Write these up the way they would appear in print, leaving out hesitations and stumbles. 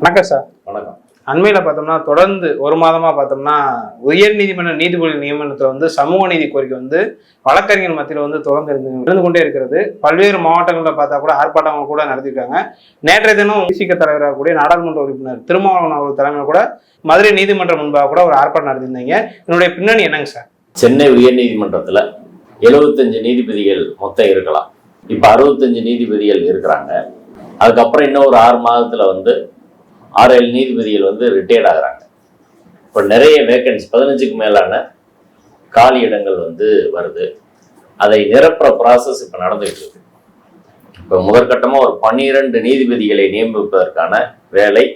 வணக்கம் சார். வணக்கம். அண்மையில் பார்த்தோம்னா தொடர்ந்து ஒரு மாதமாக பார்த்தோம்னா உயர் நீதிமன்ற நீதிபதி நியமனத்தில் சமூக நீதி கோரிக்கை வழக்கறிஞர் மத்தியில் தொடர்ந்து இருந்து கொண்டே இருக்கிறது. பல்வேறு மாவட்டங்களில் பார்த்தா கூட ஆர்ப்பாட்டங்கள் கூட நடத்திருக்காங்க. நேற்றைய தினம் விசிக தலைவராக கூடிய நாடாளுமன்ற உறுப்பினர் திருமாவளவன் அவர்கள் தலைமையில் கூட மதுரை நீதிமன்றம் முன்பாக கூட ஒரு ஆர்ப்பாட்டம் நடத்தியிருந்தீங்க. என்னுடைய பின்னணி என்னங்க சார்? சென்னை உயர் நீதிமன்றத்தில் 75 நீதிபதிகள் மொத்தம் இருக்கலாம். இப்போ 65 நீதிபதிகள் இருக்கிறாங்க. அதுக்கப்புறம் இன்னும் ஒரு 6 மாதத்தில் 6-7 நீதிபதிகள் ரிட்டையர்ட் ஆகுறாங்க. இப்போ நிறைய வேக்கன்சி 15க்கு மேலான காலி இடங்கள் வருது. அதை நிரப்புற ப்ராசஸ் இப்போ நடந்துகிட்டு இருக்கு. இப்போ முதற்கட்டமாக ஒரு 12 நீதிபதிகளை நியமிப்பதற்கான வேலை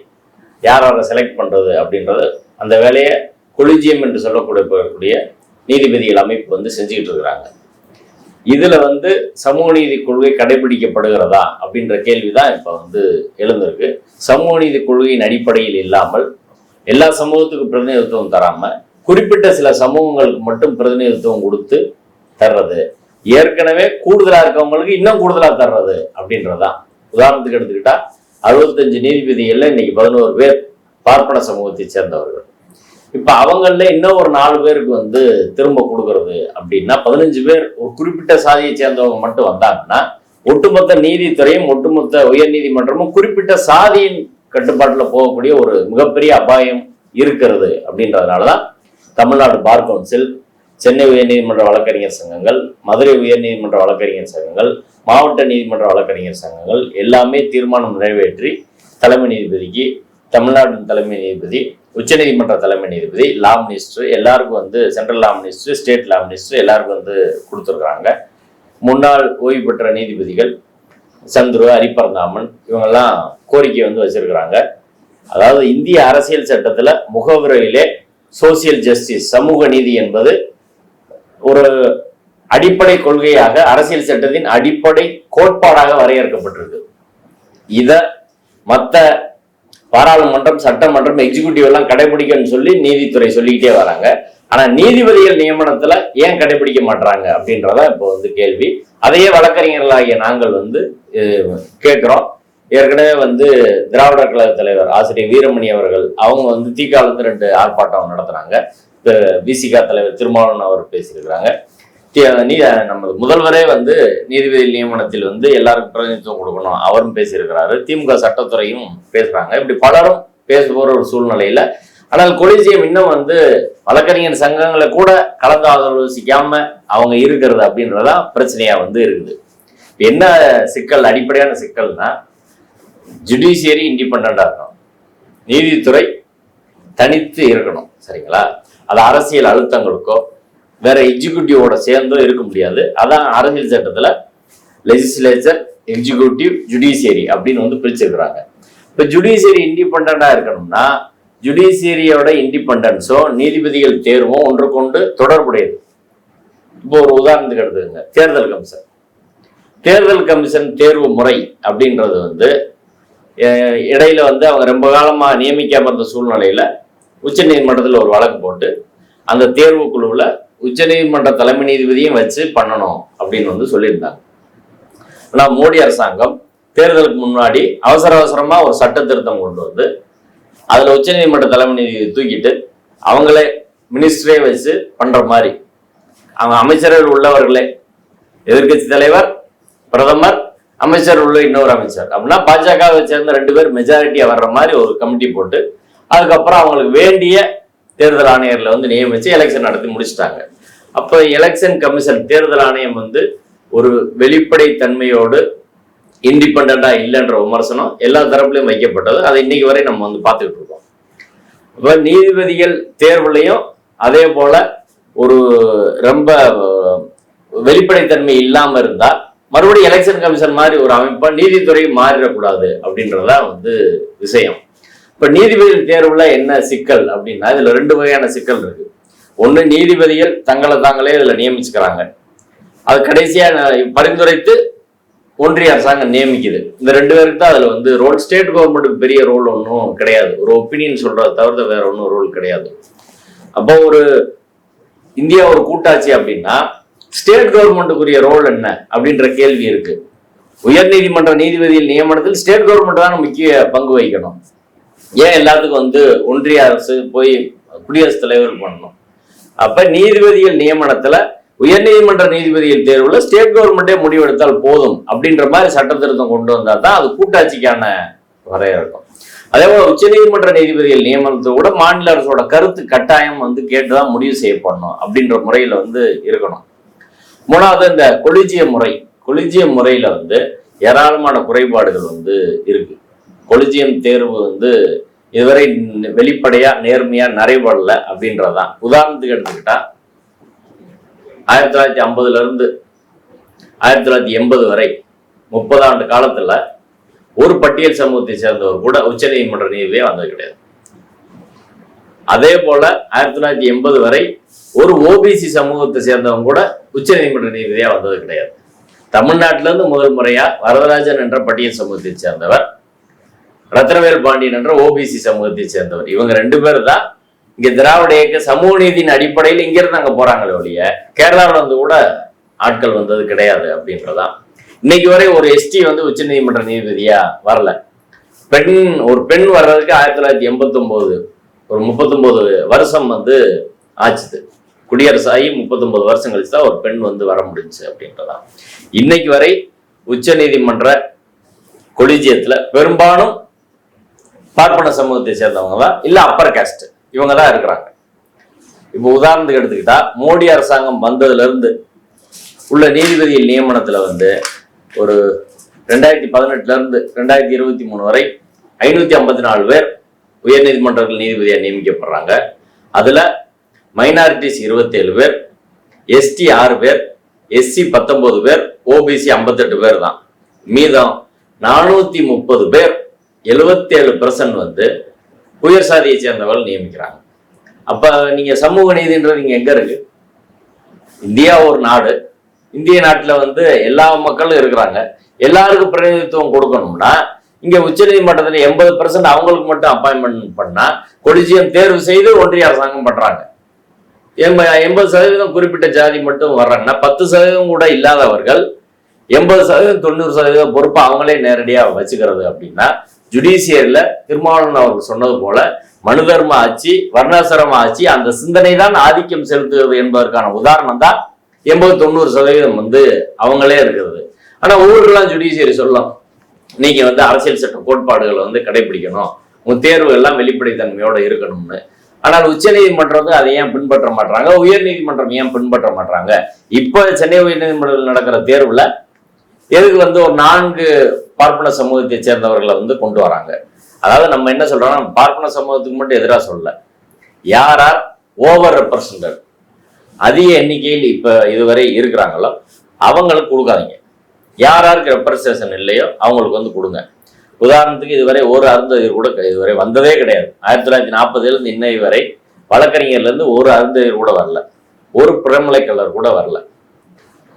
யாரை செலக்ட் பண்ணுறது அப்படின்றது, அந்த வேலையை கொலிஜியம் என்று சொல்லக்கூடிய நீதிபதிகள் அமைப்பு செஞ்சுக்கிட்டு இருக்கிறாங்க. இதில் சமூக நீதி கொள்கை கடைபிடிக்கப்படுகிறதா அப்படின்ற கேள்விதான் இப்போ எழுந்திருக்கு. சமூக நீதி கொள்கையின் அடிப்படையில் இல்லாமல் எல்லா சமூகத்துக்கும் பிரதிநிதித்துவம் தராம குறிப்பிட்ட சில சமூகங்களுக்கு மட்டும் பிரதிநிதித்துவம் கொடுத்து தர்றது, ஏற்கனவே கூடுதலா இருக்கவங்களுக்கு இன்னும் கூடுதலா தர்றது அப்படின்றதான். உதாரணத்துக்கு எடுத்துக்கிட்டா 65 நீதிபதிகள்ல இன்னைக்கு 11 பேர் பார்ப்பன சமூகத்தை சேர்ந்தவர்கள். இப்ப அவங்கள இன்னும் ஒரு 4 பேருக்கு திரும்ப கொடுக்கறது அப்படின்னா 15 பேர் ஒரு குறிப்பிட்ட சாதியை சேர்ந்தவங்க மட்டும் வந்தாங்கன்னா ஒட்டுமொத்த நீதித்துறையும் ஒட்டுமொத்த உயர் நீதிமன்றமும் குறிப்பிட்ட சாதியின் கட்டுப்பாட்டில் போகக்கூடிய ஒரு மிகப்பெரிய அபாயம் இருக்கிறது. அப்படின்றதுனாலதான் தமிழ்நாடு பார் கவுன்சில், சென்னை உயர்நீதிமன்ற வழக்கறிஞர் சங்கங்கள், மதுரை உயர்நீதிமன்ற வழக்கறிஞர் சங்கங்கள், மாவட்ட நீதிமன்ற வழக்கறிஞர் சங்கங்கள் எல்லாமே தீர்மானம் நிறைவேற்றி தலைமை நீதிபதிக்கு, தமிழ்நாட்டின் தலைமை நீதிபதி, உச்சநீதிமன்ற தலைமை நீதிபதி, லா மினிஸ்டர் எல்லாருக்கும் சென்ட்ரல் லா மினிஸ்டர், ஸ்டேட் லா மினிஸ்டர் எல்லாருக்கும் கொடுத்துருக்குறாங்க. முன்னாள் ஓய்வு பெற்ற நீதிபதிகள் சந்துரு, ஹரிபரந்தாமன் இவங்கெல்லாம் கோரிக்கை வச்சிருக்கிறாங்க. அதாவது இந்திய அரசியல் சட்டத்துல முகவுரையிலே சோசியல் ஜஸ்டிஸ், சமூக நீதி என்பது ஒரு அடிப்படை கொள்கையாக அரசியல் சட்டத்தின் அடிப்படை கோட்பாடாக வரையறுக்கப்பட்டிருக்கு. இத மற்ற பாராளுமன்றம், சட்டமன்றம், எக்ஸிகியூட்டிவ் எல்லாம் கடைபிடிக்கணும்னு சொல்லி நீதித்துறை சொல்லிக்கிட்டே வராங்க. ஆனா நீதிபதிகள் நியமனத்துல ஏன் கடைபிடிக்க மாட்டாங்க அப்படின்றத இப்போ கேள்வி. அதையே வழக்கறிஞர்களாகிய நாங்கள் கேட்கிறோம். ஏற்கனவே திராவிடர் கழக தலைவர் ஆசிரியர் வீரமணி அவர்கள் அவங்க தீக்கால 2 ஆர்ப்பாட்டம் நடத்துறாங்க. விசிகா தலைவர் திருமாவளவன் அவர் பேசியிருக்கிறாங்க. நம்ம முதல்வரே நீதிபதி நியமனத்தில் எல்லாருக்கும் பிரதிநிதித்துவம் கொடுக்கணும் அவரும் பேசியிருக்கிறாரு. திமுக சட்டத்துறையும் பேசுறாங்க. இப்படி பலரும் பேசுகிற ஒரு சூழ்நிலையில, ஆனால் கொலிஜியம் இன்னும் வழக்கறிஞர் சங்கங்களை கூட கலந்து ஆலோசிக்காம அவங்க இருக்கிறது அப்படின்றதான் பிரச்சனையா இருக்குது. என்ன சிக்கல், அடிப்படையான சிக்கல்னா ஜுடிஷியரி இண்டிபெண்டா இருக்கணும், நீதித்துறை தனித்து இருக்கணும். சரிங்களா? அது அரசியல் அழுத்தங்களுக்கோ வேற எக்ஸிக்யூட்டிவோட சேர்ந்தோ இருக்க முடியாது. அதான் அரசியல் சட்டத்துல லெஜிஸ்லேச்சர், எக்ஸிக்யூட்டிவ், ஜுடிஷியரி அப்படின்னு பிரிச்சிருக்கிறாங்க. இப்ப ஜுடிஷியரி இண்டிபெண்டா இருக்கணும்னா ஜுடிஷியரியோட இண்டிபெண்டன்ஸும் நீதிபதிகள் தேர்வும் ஒன்றுக்கொண்டு தொடர்புடையது. இப்போ ஒரு உதாரணத்துக்கு எடுத்துக்கங்க, தேர்தல் கமிஷன். தேர்தல் கமிஷன் தேர்வு முறை அப்படின்றது இடையில அவங்க ரொம்ப காலமா நியமிக்காம இருந்த சூழ்நிலையில உச்ச நீதிமன்றத்தில் ஒரு வழக்கு போட்டு அந்த தேர்வு குழுவுல உச்சநீதிமன்ற தலைமை நீதிபதியும் வச்சு பண்ணணும் அப்படின்னு சொல்லியிருந்தாங்க. ஆனா மோடி அரசாங்கம் தேர்தலுக்கு முன்னாடி அவசரமா ஒரு சட்ட திருத்தம் கொண்டு அதுல உச்சநீதிமன்ற தலைமை நீதிபதி தூக்கிட்டு அவங்களே மினிஸ்டரே வச்சு பண்ற மாதிரி, அவங்க அமைச்சர்கள் உள்ளவர்களே, எதிர்கட்சி தலைவர், பிரதமர், அமைச்சர் உள்ள இன்னொரு அமைச்சர் அப்படின்னா பாஜகவை சேர்ந்த 2 பேர் மெஜாரிட்டியா வர்ற மாதிரி ஒரு கமிட்டி போட்டு அதுக்கப்புறம் அவங்களுக்கு வேண்டிய தேர்தல் ஆணையர்ல நியமிச்சு எலெக்ஷன் நடத்தி முடிச்சுட்டாங்க. அப்ப எலெக்ஷன் கமிஷன், தேர்தல் ஆணையம் ஒரு வெளிப்படை தன்மையோடு இண்டிபெண்டா இல்லைன்ற விமர்சனம் எல்லா தரப்புலையும் வைக்கப்பட்டது. அதை இன்னைக்கு வரை நம்ம பார்த்துக்கிட்டு இருக்கோம். இப்ப நீதிபதிகள் தேர்வுலையும் அதே போல ஒரு ரொம்ப வெளிப்படைத்தன்மை இல்லாம இருந்தா மறுபடியும் எலெக்ஷன் கமிஷன் மாதிரி ஒரு அமைப்பா நீதித்துறை மாறிடக்கூடாது அப்படின்றதான் விஷயம். இப்ப நீதிபதிகள் தேர்வுல என்ன சிக்கல் அப்படின்னா இதுல 2 வகையான சிக்கல் இருக்கு. ஒண்ணு, நீதிபதிகள் தங்களை தாங்களே இதுல நியமிச்சுக்கிறாங்க. அது கடைசியா பரிந்துரைத்து ஒன்றிய அரசாங்கம் நியமிக்குது. இந்த 2 பேருக்கு தான் அதுல ரோல். ஸ்டேட் கவர்மெண்ட்டுக்கு பெரிய ரோல் ஒன்றும் கிடையாது. ஒரு ஒப்பீனியன் சொல்றதை தவிர்த்து வேற ஒன்றும் ரோல் கிடையாது. அப்போ ஒரு இந்தியா ஒரு கூட்டாட்சி அப்படின்னா ஸ்டேட் கவர்மெண்ட்டுக்குரிய ரோல் என்ன அப்படின்ற கேள்வி இருக்கு. உயர் நீதிமன்ற நீதிபதிகள் நியமனத்தில் ஸ்டேட் கவர்மெண்ட் தான் முக்கிய பங்கு வகிக்கணும். ஏன் எல்லாத்துக்கும் வந்து ஒன்றிய அரசு போய் குடியரசுத் தலைவர் பண்ணணும்? அப்ப நீதிபதிகள் நியமனத்துல உயர்நீதிமன்ற நீதிபதிகள் தேர்வுல ஸ்டேட் கவர்மெண்டே முடிவெடுத்தால் போதும் அப்படின்ற மாதிரி சட்ட திருத்தம் கொண்டு வந்தா தான் அது கூட்டாட்சிக்கான வரையறுக்கும். அதே போல உச்சநீதிமன்ற நீதிபதிகள் நியமனத்தை கூட மாநில அரசோட கருத்து கட்டாயம் வந்து கேட்டுதான் முடிவு செய்யப்படணும் அப்படின்ற முறையில வந்து இருக்கணும். மூணாவது இந்த கொலிஜியம் முறையில வந்து ஏராளமான குறைபாடுகள் வந்து இருக்கு. கொலிஜியம் தேர்வு வந்து இதுவரை வெளிப்படையா நேர்மையா நடைபெறல அப்படின்றதான். உதாரணத்துக்கு எடுத்துக்கிட்டா 1950 இருந்து 1980 வரை 30 ஆண்டு காலத்துல ஒரு பட்டியல் சமூகத்தை சேர்ந்தவர் கூட உச்ச நீதிமன்ற நீதிபதியே வந்தது கிடையாது. அதே போல 1980 வரை ஒரு ஓபிசி சமூகத்தை சேர்ந்தவங்க கூட உச்ச நீதிமன்ற நீதிபதியா வந்தது கிடையாது. தமிழ்நாட்டில இருந்து முதல் முறையா வரதராஜன் என்ற பட்டியல் சமூகத்தை சேர்ந்தவர், ரத்னவேல் பாண்டியன் என்ற ஓபிசி சமூகத்தை சேர்ந்தவர், இவங்க 2 பேர் தான் இங்க திராவிட இயக்க சமூக நீதியின் அடிப்படையில் இங்க இருந்து அங்க போறாங்களே ஒழிய கேரளாவில் வந்து கூட ஆட்கள் வந்தது கிடையாது அப்படின்றதான். இன்னைக்கு வரை ஒரு எஸ்டி வந்து உச்ச நீதிமன்ற நீதிபதியா வரல. ஒரு பெண் வர்றதுக்கு 1989 ஒரு 39 வருஷம் வந்து ஆச்சுது. குடியரசு ஆகி 39 வருஷம் கழிச்சு தான் ஒரு பெண் வந்து வர முடிஞ்சு அப்படின்றதான். இன்னைக்கு வரை உச்ச நீதிமன்ற கொலிஜியத்துல பெரும்பாலும் பார்ப்பன சமூகத்தை சேர்ந்தவங்க தான், இல்ல அப்பர் காஸ்ட், இவங்க தான் இருக்கிறாங்க. இப்போ உதாரணத்துக்கு எடுத்துக்கிட்டா மோடி அரசாங்கம் வந்ததுல இருந்து உள்ள நீதிபதிகள் நியமனத்துல வந்து ஒரு 2018 இருந்து 2023 வரை 554 பேர் உயர் நீதிமன்றங்கள் நீதிபதியா நியமிக்கப்படுறாங்க. அதுல மைனாரிட்டிஸ் 27 பேர், எஸ்டி 6 பேர், எஸ்சி 19 பேர், ஓபிசி 58 பேர் தான். மீதம் 430 பேர் 77% வந்து உயர் சாதியை சேர்ந்தவர்கள் நியமிக்கிறாங்க. அப்ப நீங்க சமூக நீதின்றது நீங்க எங்க இருக்கு? இந்தியா ஒரு நாடு, இந்திய நாட்டுல வந்து எல்லா மக்களும் இருக்கிறாங்க, எல்லாருக்கும் பிரதிநிதித்துவம் கொடுக்கணும்னா இங்க உச்ச நீதிமன்றத்துல 80% அவங்களுக்கு மட்டும் அப்பாயின்மெண்ட் பண்ணா கொலிஜியம் தேர்வு செய்து ஒன்றிய அரசாங்கம் பண்றாங்க. 80% குறிப்பிட்ட ஜாதி மட்டும் வர்றாங்கன்னா 10% கூட இல்லாதவர்கள் 80% 90% பொறுப்பை அவங்களே நேரடியா வச்சுக்கிறது அப்படின்னா ஜுடிஷியர்ல திருமாவளவன் அவர்கள் சொன்னது போல மனுதர்ம ஆட்சி, வர்ணாசிரம ஆட்சி, அந்த சிந்தனை தான் ஆதிக்கம் செலுத்துகிறது என்பதற்கான உதாரணம் தான் 80-90% வந்து அவங்களே இருக்கிறது. ஆனா ஊரெல்லாம் ஜுடிஷியரி சொல்லலாம், நீங்க வந்து அரசியல் சட்ட கோட்பாடுகளை வந்து கடைபிடிக்கணும், உங்க தேர்வு எல்லாம் வெளிப்படைத்தன்மையோட இருக்கணும்னு. ஆனால் உச்ச நீதிமன்றம் அதை ஏன் பின்பற்ற மாட்டாங்க, உயர் நீதிமன்றம் ஏன் பின்பற்ற மாட்டாங்க? இப்ப சென்னை உயர் நீதிமன்றத்தில் நடக்கிற தேர்வுல எதுக்கு வந்து ஒரு 4 பார்ப்பன சமூகத்தை சேர்ந்தவர்களை வந்து கொண்டு வராங்க? அதாவது நம்ம என்ன சொல்றோம்னா பார்ப்பன சமூகத்துக்கு மட்டும் எதிராக சொல்லல, யார் ஓவர் ரெப்ரசன்டட் அதிக எண்ணிக்கையில் இப்ப இதுவரை இருக்கிறாங்களோ அவங்களுக்கு கொடுக்காதீங்க. யாருக்கு ரெப்ரசன்டேஷன் இல்லையோ அவங்களுக்கு வந்து கொடுங்க. உதாரணத்துக்கு இதுவரை ஒரு அருந்ததியர் கூட இதுவரை வந்ததே கிடையாது. 1940 இன்னை வரை வழக்கறிஞர்ல இருந்து ஒரு அருந்ததியர் கூட வரல, ஒரு பிரமலை கல்லர் கூட வரல,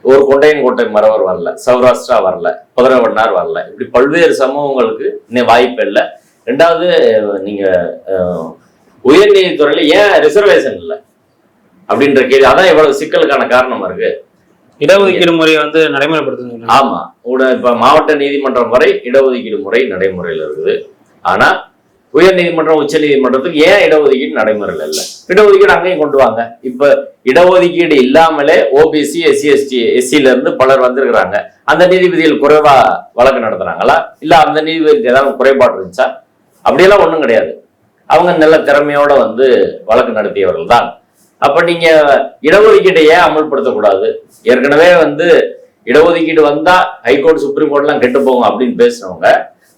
ஒரு கொண்டையன்கோட்டை மறவர் வரல, சௌராஷ்டிரா வரல, புதரவண்ணார் வரல. இப்படி பல்வேறு சமூகங்களுக்கு இன்னும் வாய்ப்பு இல்லை. 2வது, நீங்க உயர் நீதித்துறையில ஏன் ரிசர்வேஷன் இல்லை அப்படின்ற கேள்வி, அதான் இவ்வளவு சிக்கலுக்கான காரணமா இருக்கு. இடஒதுக்கீடு முறையை வந்து நடைமுறைப்படுத்துங்க. ஆமா, இப்ப மாவட்ட நீதிமன்றம் வரை இடஒதுக்கீடு முறை நடைமுறையில் இருக்குது. ஆனா உயர் நீதிமன்றம், உச்ச நீதிமன்றத்துக்கு ஏன் இடஒதுக்கீடு நடைமுறையில் இல்லை? இடஒதுக்கீடு அங்கேயும் கொண்டு வாங்க. இப்ப இடஒதுக்கீடு இல்லாமலே ஓபிசி, எஸ்சில இருந்து பலர் வந்திருக்கிறாங்க. அந்த நீதிபதிகள் குறைவா வழக்கு நடத்துறாங்களா? இல்ல அந்த நீதிபதிக்கு ஏதாவது குறைபாடு இருந்துச்சா? அப்படியெல்லாம் ஒண்ணும் கிடையாது. அவங்க நல்ல திறமையோட வந்து வழக்கு நடத்தியவர்கள் தான். அப்ப நீங்க இடஒதுக்கீட்டை ஏன் அமல்படுத்தக்கூடாது? ஏற்கனவே வந்து இடஒதுக்கீடு வந்தா ஹைகோர்ட், சுப்ரீம் கோர்ட் எல்லாம் கெட்டு போகும் அப்படின்னு பேசினவங்க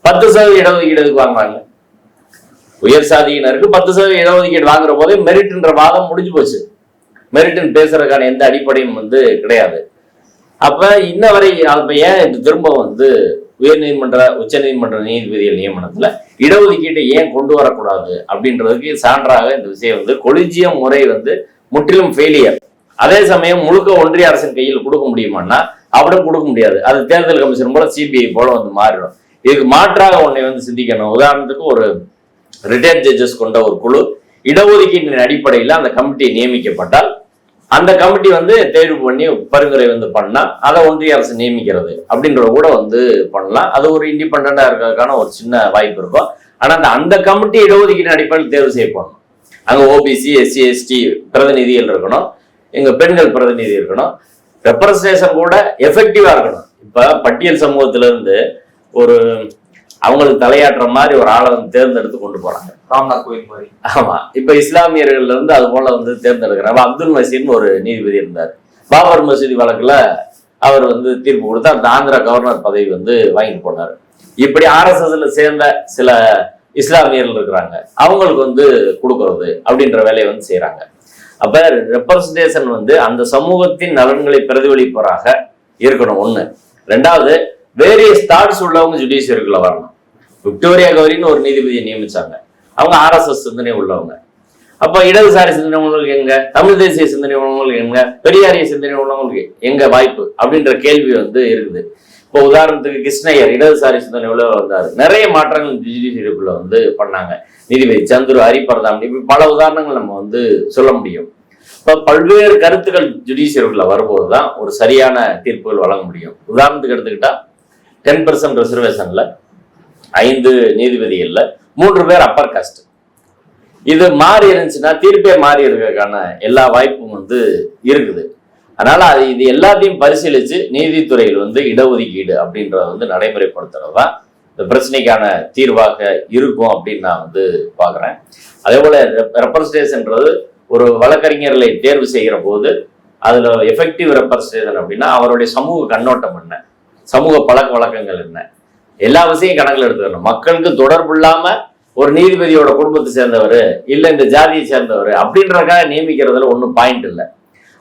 10% இடஒதுக்கீடு எதுக்கு வாங்குறாங்க? உயர் சாதியினருக்கு 10% இடஒதுக்கீடு வாங்குற போதே மெரிட்ன்ற வாதம் முடிஞ்சு போச்சு. மெரிட்னு பேசுறதுக்கான எந்த அடிப்படையும் வந்து கிடையாது. அப்ப இன்ன வரை அப்ப ஏன் திரும்ப வந்து உயர் நீதிமன்ற, உச்ச நீதிமன்ற நீதிபதிகள் நியமனத்துல இடஒதுக்கீட்டை ஏன் கொண்டு வரக்கூடாது அப்படின்றதுக்கு சான்றாக இந்த விஷயம் வந்து கொலிஜியம் முறை வந்து முற்றிலும் ஃபெயிலியர். அதே சமயம் முழுக்க ஒன்றிய அரசின் கையில் கொடுக்க முடியுமான்னா அப்படியும் கொடுக்க முடியாது. அது தேர்தல் கமிஷன் போல சிபிஐ போல வந்து மாறிடும். இதுக்கு மாற்றாக ஒன்றை வந்து சிந்திக்கணும். உதாரணத்துக்கு ஒரு ரிட்டையர்ட் ஜட்ஜஸ் கொண்ட ஒரு குழு இடஒதுக்கீட்டின் அடிப்படையில் அந்த கமிட்டி நியமிக்கப்பட்டால் அந்த கமிட்டி வந்து தேர்வு பண்ணி பரிந்துரை வந்து பண்ணா அதை ஒன்றிய அரசு நியமிக்கிறது அப்படின்றத கூட வந்து பண்ணலாம். அது ஒரு இண்டிபெண்டா இருக்கிறதுக்கான ஒரு சின்ன வாய்ப்பு இருக்கும். ஆனா அந்த கமிட்டி இடஒதுக்கீடு அடிப்படையில் தேர்வு செய்யப்படணும். அங்க ஓபிசி, எஸ்சி, எஸ்டி பிரதிநிதிகள் இருக்கணும், எங்க பெண்கள் பிரதிநிதி இருக்கணும். ரெப்ரசன்டேஷன் கூட எஃபெக்டிவா இருக்கணும். இப்ப பட்டியல் சமூகத்தில இருந்து ஒரு அவங்களுக்கு தலையாட்டுற மாதிரி ஒரு ஆளை வந்து தேர்ந்தெடுத்து கொண்டு போறாங்க, ராம்நாத் கோயில் மாதிரி. ஆமா, இப்ப இஸ்லாமியர்கள்ல இருந்து அது போல வந்து தேர்ந்தெடுக்கிறாங்க. அப்துல் மசீத்னு ஒரு நீதிபதி இருந்தார். பாபர் மசூதி வழக்குல அவர் வந்து தீர்ப்பு கொடுத்து அந்த ஆந்திரா கவர்னர் பதவி வந்து வாங்கிட்டு போனார். இப்படி RSSல சேர்ந்த சில இஸ்லாமியர்கள் இருக்கிறாங்க, அவங்களுக்கு வந்து கொடுக்கறது அப்படின்ற வேலையை வந்து செய்யறாங்க. அப்ப ரெப்ரசன்டேஷன் வந்து அந்த சமூகத்தின் நலன்களை பிரதிபலிப்பவராக இருக்கணும் ஒண்ணு. ரெண்டாவது, வேரியஸ் தாட்ஸ் உள்ளவங்க ஜுடிஷியருக்குள்ள வரணும். விக்டோரியா கௌரின்னு ஒரு நீதிபதியை நியமிச்சாங்க, அவங்க RSS சிந்தனை உள்ளவங்க. அப்ப இடதுசாரி சிந்தனை உள்ளவங்களுக்கு எங்க, தமிழ் தேசிய சிந்தனை உள்ளவங்களுக்கு எங்க, பெரியாரிய சிந்தனை உள்ளவங்களுக்கு எங்க வாய்ப்பு அப்படின்ற கேள்வி வந்து இருக்குது. இப்போ உதாரணத்துக்கு கிருஷ்ணய்யர் இடதுசாரி சிந்தனை உள்ள வந்தாரு, நிறைய மாற்றங்கள் ஜுடிஷியருக்குள்ள வந்து பண்ணாங்க. நீதிபதி சந்துரு, ஹரிபிரதாம், இப்படி பல உதாரணங்கள் நம்ம வந்து சொல்ல முடியும். இப்ப பல்வேறு கருத்துக்கள் ஜுடிஷியருக்குள்ள வரும்போதுதான் ஒரு சரியான தீர்ப்புகள் வழங்க முடியும். உதாரணத்துக்கு எடுத்துக்கிட்டா 10% ரிசர்வேஷன்ல 5 நீதிபதிகள்ல 3 பேர் அப்பர் காஸ்ட். இது மாறி இருந்துச்சுன்னா தீர்ப்பே மாறி இருக்கிறதுக்கான எல்லா வாய்ப்பும் வந்து இருக்குது. அதனால இது எல்லாத்தையும் பரிசீலிச்சு நீதித்துறையில் வந்து இடஒதுக்கீடு அப்படின்றத வந்து நடைமுறைப்படுத்துறது தான் இந்த பிரச்சனைக்கான தீர்வாக இருக்கும் அப்படின்னு நான் வந்து பாக்குறேன். அதே போல ரெப்ரசன்டேஷன்ன்றது ஒரு வழக்கறிஞர்களை தேர்வு செய்கிற போது அதுல எஃபெக்டிவ் ரெப்ரசன்டேஷன் அப்படின்னா அவருடைய சமூக கண்ணோட்டம் என்ன, சமூக பழக்க வழக்கங்கள் என்ன, எல்லா விஷயம் கணக்கில் எடுத்துக்கணும். மக்களுக்கு தொடர்பு இல்லாம ஒரு நீதிபதியோட குடும்பத்தை சேர்ந்தவர் இல்ல இந்த ஜாதியை சேர்ந்தவர் அப்படின்றதுக்காக நியமிக்கிறதுல ஒன்றும் பாயிண்ட் இல்லை.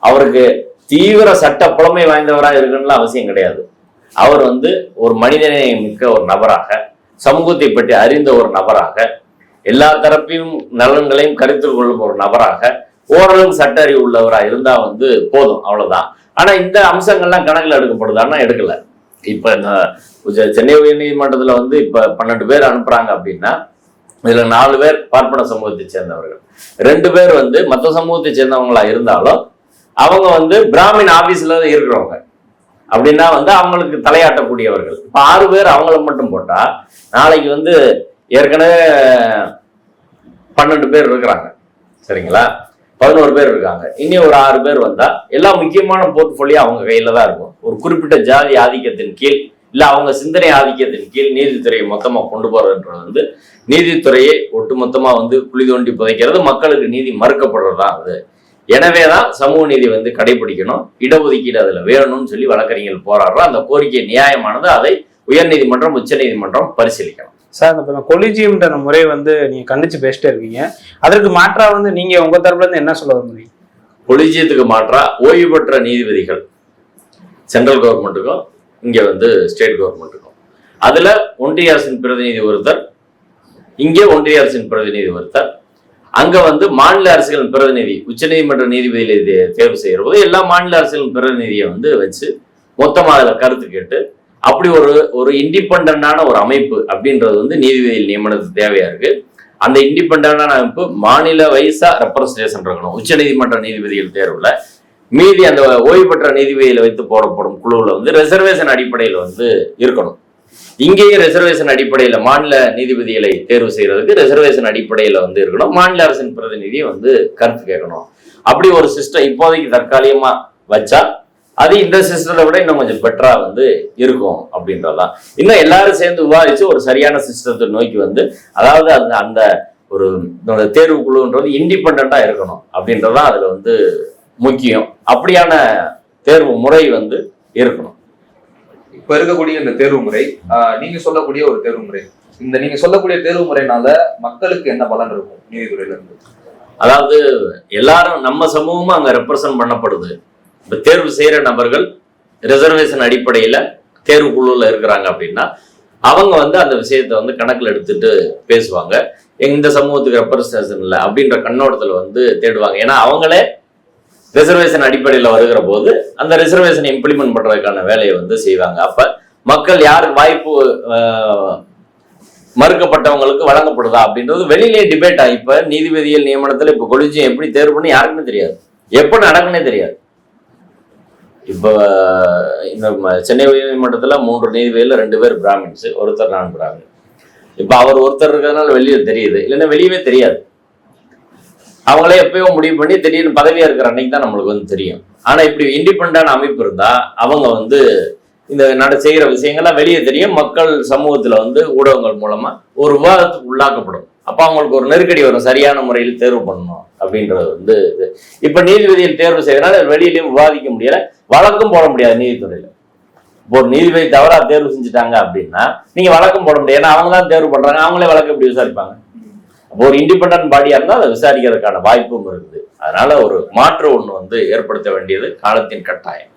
அவருக்கு தீவிர சட்ட புலமை வாய்ந்தவராக இருக்குன்னு அவசியம் கிடையாது. அவர் வந்து ஒரு மனிதனை மிக்க ஒரு நபராக, சமூகத்தை பற்றி அறிந்த ஒரு நபராக, எல்லா தரப்பையும் நலன்களையும் கருத்தில் கொள்ளும் ஒரு நபராக, ஓரளவு சட்ட அறிவு உள்ளவராக இருந்தா வந்து போதும், அவ்வளவுதான். ஆனா இந்த அம்சங்கள்லாம் கணக்கில் எடுக்கப்படுதான்னா எடுக்கல. இப்ப இந்த சென்னை உயர் நீதிமன்றத்துல வந்து இப்ப 12 பேர் அனுப்புறாங்க அப்படின்னா இதுல 4 பேர் பார்ப்பன சமூகத்தை சேர்ந்தவர்கள், 2 பேர் வந்து மற்ற சமூகத்தை சேர்ந்தவங்களா இருந்தாலும் அவங்க வந்து பிராமின் ஆபீஸ்ல இருக்கிறவங்க அப்படின்னா வந்து அவங்களுக்கு தலையாட்டக்கூடியவர்கள். இப்ப 6 பேர் அவங்கள மட்டும் போட்டா நாளைக்கு வந்து ஏற்கனவே 12 பேர் இருக்கிறாங்க, சரிங்களா, 11 பேர் இருக்காங்க, இனி ஒரு 6 பேர் வந்தா எல்லா முக்கியமான போர்ட்போலியோ அவங்க கையில தான் இருக்கும். ஒரு குறிப்பிட்ட ஜாதி ஆதிக்கத்தின் கீழ் இல்ல அவங்க சிந்தனை ஆதிக்கத்தின் கீழ் நீதித்துறையை மொத்தமா கொண்டு போறதுன்றது வந்து நீதித்துறையை ஒட்டுமொத்தமா வந்து குழி தோண்டி புதைக்கிறது, மக்களுக்கு நீதி மறுக்கப்படுறதுதான் அது. எனவேதான் சமூக நீதி வந்து கடைபிடிக்கணும், இடஒதுக்கீடு அதுல வேணும்னு சொல்லி வழக்கறிஞர்கள் போராடுறோம். அந்த கோரிக்கை நியாயமானது, அதை உயர்நீதிமன்றம் உச்ச நீதிமன்றம் பரிசீலிக்கணும். சார், இந்த கொலிஜியம்ன்ற முறை வந்து நீங்க கண்டிச்சு பேசிட்டே இருக்கீங்க, அதற்கு மாற்றா வந்து நீங்க உங்க தரப்புல இருந்து என்ன சொல்ல முடியும்? கொலிஜியத்துக்கு மாற்றா ஓய்வு பெற்ற நீதிபதிகள் சென்ட்ரல் கவர்மெண்ட்டுக்கும் இங்க வந்து ஸ்டேட் கவர்மெண்ட்டுக்கும், அதுல ஒன்றிய அரசின் பிரதிநிதி ஒருத்தர், இங்கே ஒன்றிய அரசின் பிரதிநிதி ஒருத்தர், அங்க வந்து மாநில அரசுகளின் பிரதிநிதி உச்சநீதிமன்ற நீதிபதியில தேர்வு செய்யற போது எல்லா மாநில அரசுகளின் பிரதிநிதியை வந்து வச்சு மொத்தமா அதுல கருத்து கேட்டு அப்படி ஒரு இண்டிபெண்டான ஒரு அமைப்பு அப்படின்றது வந்து நீதிபதியில் நியமனத்துக்கு தேவையா இருக்கு. அந்த இண்டிபெண்டான அமைப்பு மாநில வைஸா ரெப்ரசன்டேஷன் இருக்கணும். உச்ச நீதிமன்ற நீதிபதிகள் தேர்வுல மீதி அந்த ஓய்வு பெற்ற நீதிபதியில வைத்து போடப்படும் குழுவுல வந்து ரிசர்வேஷன் அடிப்படையில் வந்து இருக்கணும். இங்கேயும் ரிசர்வேஷன் அடிப்படையில மாநில நீதிபதிகளை தேர்வு செய்யறதுக்கு ரிசர்வேஷன் அடிப்படையில வந்து இருக்கணும். மாநில அரசின் பிரதிநிதியை வந்து கருத்து கேட்கணும். அப்படி ஒரு சிஸ்டம் இப்போதைக்கு தற்காலிகமா வச்சா அது இந்த சிஸ்டத்தை விட இன்னும் கொஞ்சம் பெட்டரா வந்து இருக்கும் அப்படின்றதான். இன்னும் எல்லாரும் சேர்ந்து விவாதிச்சு ஒரு சரியான சிஸ்டத்தை நோக்கி வந்து, அதாவது அந்த ஒரு தேர்வு குழுன்றது இண்டிபெண்டா இருக்கணும் அப்படின்றதான் அதுல வந்து முக்கியம். அப்படியான தேர்வு முறை வந்து இருக்கணும். இப்ப இருக்கக்கூடிய இந்த தேர்வு முறை, நீங்க சொல்லக்கூடிய ஒரு தேர்வு முறை, இந்த நீங்க சொல்லக்கூடிய தேர்வு முறைனால மக்களுக்கு என்ன பலன் இருக்கும் நீதித்துறையில இருந்து? அதாவது எல்லாரும் நம்ம சமூகமும் அங்க ரெப்ரசன்ட் பண்ணப்படுது. இப்ப தேர்வு செய்யற நபர்கள் ரிசர்வேஷன் அடிப்படையில தேர்வு குழுல இருக்கிறாங்க அப்படின்னா அவங்க வந்து அந்த விஷயத்த வந்து கணக்குல எடுத்துட்டு பேசுவாங்க. இந்த சமூகத்துக்கு ரெப்ரசன்டேஷன் இல்லை அப்படின்ற கண்ணோட்டத்துல வந்து தேடுவாங்க. ஏன்னா அவங்களே ரிசர்வேஷன் அடிப்படையில் வருகிற போது அந்த ரிசர்வேஷனை இம்ப்ளிமெண்ட் பண்றதுக்கான வேலையை வந்து செய்வாங்க. அப்ப மக்கள் யாருக்கு வாய்ப்பு மறுக்கப்பட்டவங்களுக்கு வழங்கப்படுதா அப்படின்றது வெளியிலேயே டிபேட் ஆகி, இப்ப நீதிபதிகள் நியமனத்துல இப்ப கொலிஜியம் எப்படி தேர்வு பண்ணி யாருக்குன்னு தெரியாது, எப்ப நடக்குன்னே தெரியாது. இப்ப இந்த சென்னை உயர்நீதிமன்றத்துல 3 நீதிபதியில 2 பேர் பிராமின்ஸ், ஒருத்தர் நான் பிராமின். இப்ப அவர் ஒருத்தர் இருக்கிறதுனால வெளியே தெரியுது, இல்லைன்னா வெளியவே தெரியாது. அவங்களே எப்பயோ முடிவு பண்ணி திடீர்னு பதவியா இருக்கிற அன்னைக்கு தான் நம்மளுக்கு வந்து தெரியும். ஆனா இப்படி இண்டிபெண்டான அமைப்பு இருந்தா அவங்க வந்து இந்த செய்கிற விஷயங்கள்லாம் வெளியே தெரியும். மக்கள் சமூகத்துல வந்து ஊடகங்கள் மூலமா ஒரு விவாதத்துக்கு உள்ளாக்கப்படும். அப்ப அவங்களுக்கு ஒரு நெருக்கடி வரும், சரியான முறையில் தேர்வு பண்ணணும் அப்படின்றது வந்து இது. இப்ப நீதிபதிகள் தேர்வு செய்யறதுனால வெளியிலையும் விவாதிக்க முடியல, வழக்கும் போட முடியாது நீதித்துறையில. இப்போ ஒரு நீதிபதி தவறா தேர்வு செஞ்சுட்டாங்க அப்படின்னா நீங்க வழக்கம் போட முடியாது, ஏன்னா அவங்க தான் தேர்வு பண்றாங்க, அவங்களே வழக்கு எப்படி விசாரிப்பாங்க? அப்போ ஒரு இண்டிபெண்டன்ட் பாடியா இருந்தால் அதை விசாரிக்கிறதுக்கான வாய்ப்பும் இருக்குது. அதனால ஒரு மாற்று ஒண்ணு வந்து ஏற்படுத்த வேண்டியது காலத்தின் கட்டாயம்.